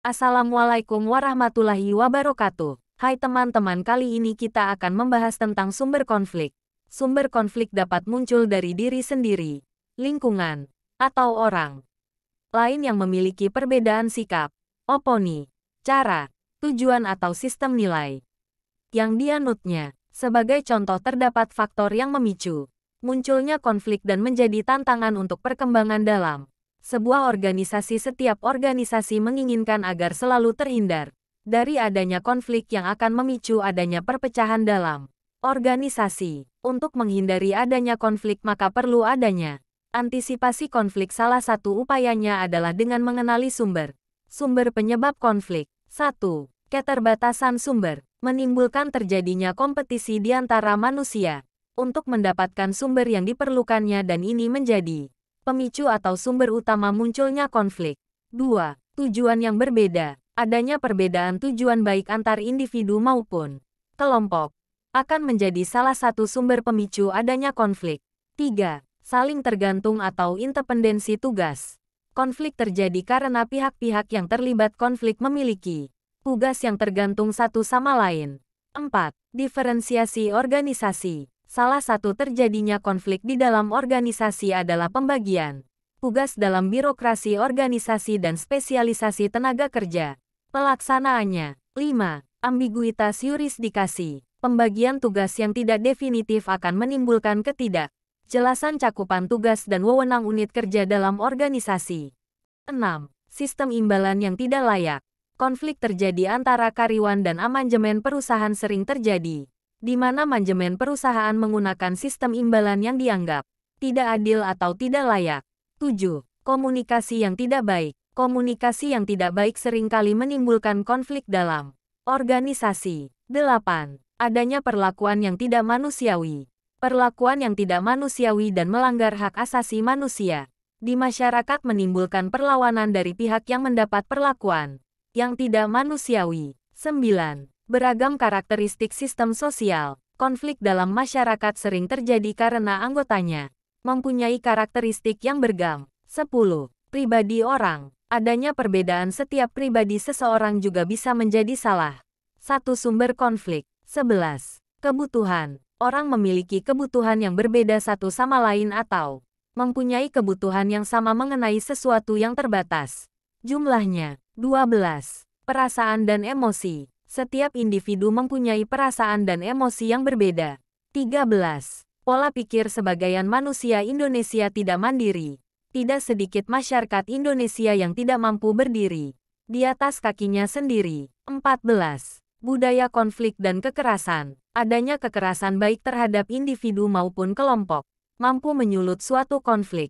Assalamualaikum warahmatullahi wabarakatuh. Hai teman-teman, kali ini kita akan membahas tentang sumber konflik. Sumber konflik dapat muncul dari diri sendiri, lingkungan, atau orang lain yang memiliki perbedaan sikap, opini, cara, tujuan atau sistem nilai yang dianutnya. Sebagai contoh, terdapat faktor yang memicu munculnya konflik dan menjadi tantangan untuk perkembangan dalam sebuah organisasi. Setiap organisasi menginginkan agar selalu terhindar dari adanya konflik yang akan memicu adanya perpecahan dalam organisasi. Untuk menghindari adanya konflik, maka perlu adanya antisipasi konflik. Salah satu upayanya adalah dengan mengenali sumber penyebab konflik. 1. Keterbatasan sumber menimbulkan terjadinya kompetisi di antara manusia untuk mendapatkan sumber yang diperlukannya, dan ini menjadi pemicu atau sumber utama munculnya konflik. 2. Tujuan yang berbeda. Adanya perbedaan tujuan baik antar individu maupun kelompok akan menjadi salah satu sumber pemicu adanya konflik. 3. Saling tergantung atau independensi tugas. Konflik terjadi karena pihak-pihak yang terlibat konflik memiliki tugas yang tergantung satu sama lain. 4. Diferensiasi organisasi. Salah satu terjadinya konflik di dalam organisasi adalah pembagian tugas dalam birokrasi organisasi dan spesialisasi tenaga kerja pelaksanaannya. 5. Ambiguitas yurisdikasi. Pembagian tugas yang tidak definitif akan menimbulkan ketidakjelasan cakupan tugas dan wewenang unit kerja dalam organisasi. 6. Sistem imbalan yang tidak layak. Konflik terjadi antara karyawan dan manajemen perusahaan sering terjadi, di mana manajemen perusahaan menggunakan sistem imbalan yang dianggap tidak adil atau tidak layak. 7. Komunikasi yang tidak baik. Komunikasi yang tidak baik seringkali menimbulkan konflik dalam organisasi. 8. Adanya perlakuan yang tidak manusiawi. Perlakuan yang tidak manusiawi dan melanggar hak asasi manusia di masyarakat menimbulkan perlawanan dari pihak yang mendapat perlakuan yang tidak manusiawi. 9. Beragam karakteristik sistem sosial. Konflik dalam masyarakat sering terjadi karena anggotanya mempunyai karakteristik yang beragam. 10. Pribadi orang. Adanya perbedaan setiap pribadi seseorang juga bisa menjadi salah satu sumber konflik. 11. Kebutuhan. Orang memiliki kebutuhan yang berbeda satu sama lain atau mempunyai kebutuhan yang sama mengenai sesuatu yang terbatas jumlahnya. 12. Perasaan dan emosi. Setiap individu mempunyai perasaan dan emosi yang berbeda. 13. Pola pikir. Sebagian manusia Indonesia tidak mandiri. Tidak sedikit masyarakat Indonesia yang tidak mampu berdiri di atas kakinya sendiri. 14. Budaya konflik dan kekerasan. Adanya kekerasan baik terhadap individu maupun kelompok mampu menyulut suatu konflik.